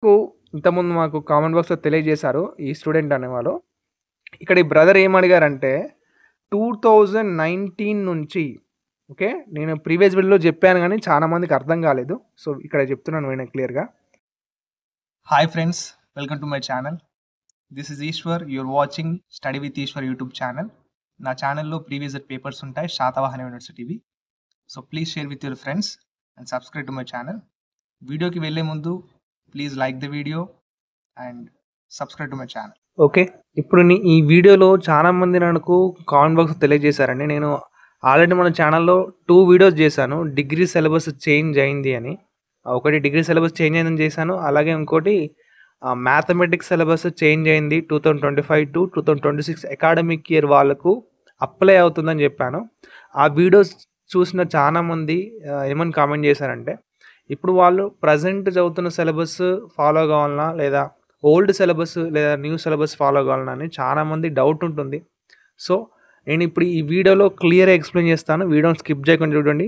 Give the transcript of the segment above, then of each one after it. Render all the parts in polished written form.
కు ఇంతకుముందు మాకు కామెంట్ బాక్స్‌లో తెలియజేశారు ఈ స్టూడెంట్ అనేవాళ్ళు. ఇక్కడ ఈ బ్రదర్ ఏమడిగారంటే 2019 నుంచి ఓకే. నేను ప్రీవియస్ వీడియోలో చెప్పాను గానీ చాలా మందికి అర్థం కాలేదు. సో, ఇక్కడ చెప్తున్నాను వినండి క్లియర్‌గా. Hi friends, welcome to my channel. This is Ishwar. You're watching Study with Ishwar YouTube channel. నా ఛానల్లో ప్రీవియస్ పేపర్స్ ఉంటాయి శాతవాహన యూనివర్సిటీవి. So please share with your friends and subscribe to my channel. వీడియోకి వెళ్ళే ముందు please like the video and subscribe to my channel. Okay. ఇప్పుడు ఈ వీడియోలో చాలా మంది నాకు కామెంట్ బాక్స్‌లో తెలియజేశారండి. నేను ఆల్రెడీ మన ఛానల్లో 2 వీడియోస్ చేశాను. డిగ్రీ సిలబస్ చేంజ్ అయింది అని. ఒకటి డిగ్రీ సిలబస్ చేంజ్ అయిందని చేశాను. అలాగే ఇంకోటి మ్యాథమెటిక్స్ సిలబస్ చేంజ్ అయింది 2025-2026 అకాడమిక్ ఇయర్ వాళ్ళకు అప్లై అవుతుందని చెప్పాను. ఆ వీడియోస్ చూసిన చాలా మంది ఏమని కామెంట్ చేశారంటే ఇప్పుడు వాళ్ళు ప్రజెంట్ చదువుతున్న సిలబస్ ఫాలో కావాలన్నా లేదా ఓల్డ్ సిలబస్ లేదా న్యూ సిలబస్ ఫాలో కావాలన్నా అని చాలామంది డౌట్ ఉంటుంది. సో నేను ఇప్పుడు ఈ వీడియోలో క్లియర్గా ఎక్స్ప్లెయిన్ చేస్తాను. వీడియోని స్కిప్ చేయకుండా చూడండి.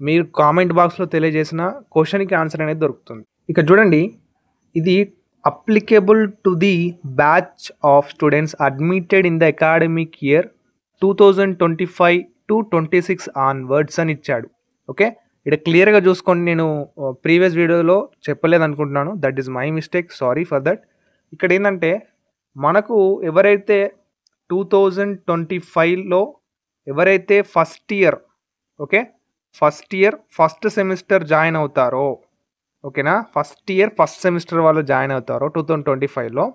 మీరు కామెంట్ బాక్స్లో తెలియజేసిన క్వశ్చన్కి ఆన్సర్ అనేది దొరుకుతుంది. ఇక చూడండి, ఇది applicable to the batch of students admitted in the academic year 2025-26 onwards అని ఇచ్చాడు. ఓకే, ఇక్కడ క్లియర్గా చూసుకోండి. నేను ప్రీవియస్ వీడియోలో చెప్పలేదు అనుకుంటున్నాను. That is my mistake, sorry for that. ఇక్కడ ఏంటంటే మనకు ఎవరైతే 2025లో ఎవరైతే first year first semester join అవుతారో, ఓకేనా, ఫస్ట్ ఇయర్ ఫస్ట్ సెమిస్టర్ వాళ్ళు జాయిన్ అవుతారో 2025లో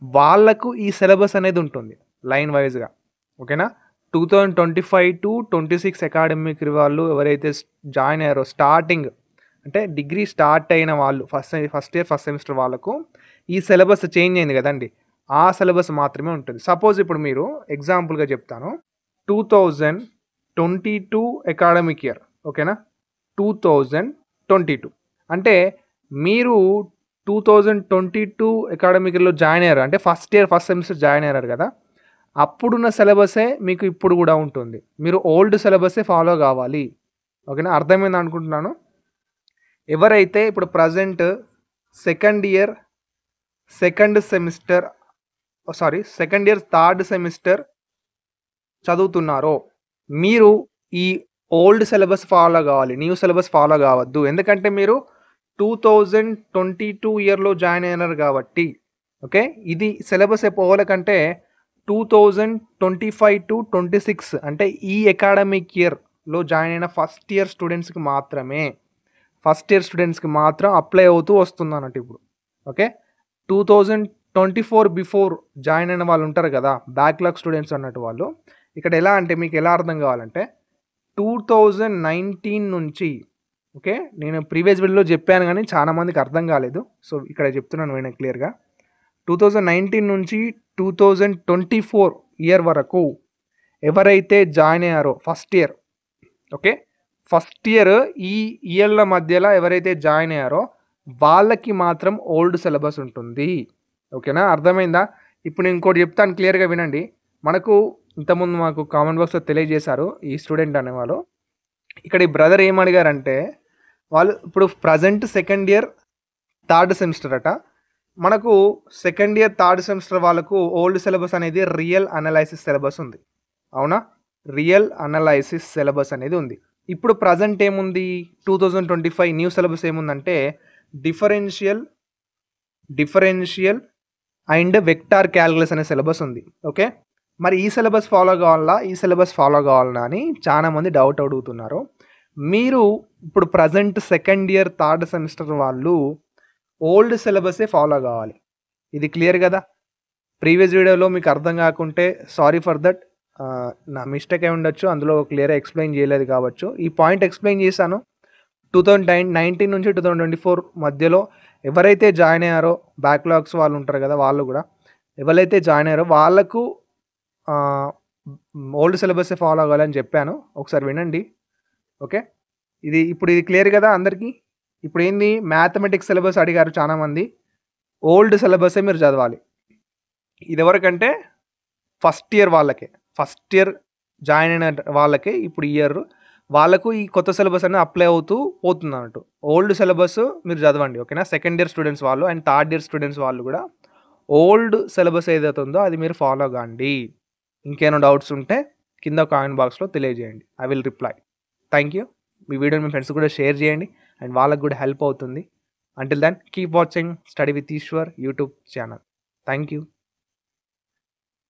వాళ్ళకు ఈ సిలబస్ అనేది ఉంటుంది లైన్ వైజ్గా. ఓకేనా, 2025-26 అకాడమిక్ వాళ్ళు ఎవరైతే జాయిన్ అయ్యారో స్టార్టింగ్ అంటే డిగ్రీ స్టార్ట్ అయిన వాళ్ళు ఫస్ట్ ఇయర్ ఫస్ట్ సెమిస్టర్ వాళ్ళకు ఈ సిలబస్ చేంజ్ అయింది కదండి, ఆ సిలబస్ మాత్రమే ఉంటుంది. సపోజ్ ఇప్పుడు మీరు ఎగ్జాంపుల్గా చెప్తాను, 2022 అకాడమిక్ ఇయర్, ఓకేనా, 2022 అంటే మీరు 2022 అకాడమిక్ ఇయర్లో జాయిన్ అయ్యారు అంటే first year first semester join అయ్యారు కదా, అప్పుడున్న సిలబసే మీకు ఇప్పుడు కూడా ఉంటుంది. మీరు ఓల్డ్ సిలబసే ఫాలో కావాలి. ఓకేనా, అర్థమైంది అనుకుంటున్నాను. ఎవరైతే ఇప్పుడు present second year third semester చదువుతున్నారో మీరు ఈ ఓల్డ్ సిలబస్ ఫాలో కావాలి, న్యూ సిలబస్ ఫాలో కావద్దు. ఎందుకంటే మీరు 2022 ఇయర్లో జాయిన్ అయినారు కాబట్టి. ఓకే, ఇది సిలబస్ పోవాలకంటే 2025-26 అంటే ఈ అకాడమిక్ ఇయర్లో జాయిన్ అయిన ఫస్ట్ ఇయర్ స్టూడెంట్స్కి మాత్రం అప్లై అవుతూ వస్తుంది అన్నట్టు ఇప్పుడు. ఓకే, 2024 బిఫోర్ జాయిన్ అయిన వాళ్ళు ఉంటారు కదా, బ్యాక్లాగ్ స్టూడెంట్స్ అన్నట్టు వాళ్ళు. ఇక్కడ ఎలా అంటే మీకు ఎలా అర్థం కావాలంటే 2019 నుంచి, ఓకే, నేను ప్రీవియస్ వీడియోలో చెప్పాను కానీ చాలా మందికి అర్థం కాలేదు. సో ఇక్కడ చెప్తున్నాను వినండి క్లియర్గా. 2019 నుంచి 2024 ఇయర్ వరకు ఎవరైతే జాయిన్ అయ్యారో first year, okay, first year ఈ ఇయర్ల మధ్యలో ఎవరైతే జాయిన్ అయ్యారో వాళ్ళకి మాత్రం ఓల్డ్ సిలబస్ ఉంటుంది. ఓకేనా, అర్థమైందా? ఇప్పుడు నేను ఇంకోటి చెప్తాను, క్లియర్గా వినండి. మనకు ఇంతకుముందు మాకు కామెంట్ బాక్స్లో తెలియజేశారు ఈ స్టూడెంట్ అనేవాళ్ళు. ఇక్కడ ఈ బ్రదర్ ఏమడిగారంటే వాళ్ళు ఇప్పుడు present second year third semester అట. మనకు సెకండ్ ఇయర్ థర్డ్ సెమిస్టర్ వాళ్ళకు ఓల్డ్ సిలబస్ అనేది రియల్ అనాలైసిస్ సిలబస్ ఉంది. అవునా, రియల్ అనాలైసిస్ సిలబస్ అనేది ఉంది. ఇప్పుడు ప్రజెంట్ ఏముంది, 2025 న్యూ సిలబస్ ఏముందంటే డిఫరెన్షియల్ అండ్ వెక్టార్ క్యాలిక్యులస్ అనే సిలబస్ ఉంది. ఓకే, మరి ఈ సిలబస్ ఫాలో కావాలన్నా అని చాలామంది డౌట్ అడుగుతున్నారు. మీరు ఇప్పుడు present second year third semester వాళ్ళు ఓల్డ్ సిలబసే ఫాలో కావాలి. ఇది క్లియర్ కదా? ప్రీవియస్ వీడియోలో మీకు అర్థం కాకుంటే సారీ ఫర్ దట్, నా మిస్టేక్ అయి ఉండొచ్చు, అందులో క్లియర్గా ఎక్స్ప్లెయిన్ చేయలేదు కావచ్చు. ఈ పాయింట్ ఎక్స్ప్లెయిన్ చేశాను. 2019 నుంచి 2024 మధ్యలో ఎవరైతే జాయిన్ అయ్యారో బ్యాక్లాగ్స్ వాళ్ళు ఉంటారు కదా, వాళ్ళు కూడా ఎవరైతే జాయిన్ అయ్యారో వాళ్ళకు ఓల్డ్ సిలబసే ఫాలో అవ్వాలని చెప్పాను. ఒకసారి వినండి. ఓకే, ఇది క్లియర్ కదా అందరికీ? ఇప్పుడు ఏంది, మ్యాథమెటిక్స్ సిలబస్ అడిగారు చాలామంది, ఓల్డ్ సిలబసే మీరు చదవాలి. ఇది ఎవరికంటే ఫస్ట్ ఇయర్ జాయిన్ అయిన వాళ్ళకే ఇప్పుడు ఇయర్ వాళ్ళకు ఈ కొత్త సిలబస్ అనేది అప్లై అవుతూ పోతుందన్నట్టు. ఓల్డ్ సిలబస్ మీరు చదవండి. ఓకేనా? సెకండ్ ఇయర్ స్టూడెంట్స్ వాళ్ళు అండ్ థర్డ్ ఇయర్ స్టూడెంట్స్ వాళ్ళు కూడా ఓల్డ్ సిలబస్ ఏదైతే ఉందో అది మీరు ఫాలో కాండి. ఇంకేమైనా డౌట్స్ ఉంటే కింద కామెంట్ బాక్స్‌లో తెలియజేయండి. I will reply. Thank you. మీ వీడియోని మీ ఫ్రెండ్స్‌కి కూడా షేర్ చేయండి అండ్ వాళ్ళకి కూడా హెల్ప్ అవుతుంది. Until then keep watching study with Eshwar YouTube channel. Thank you.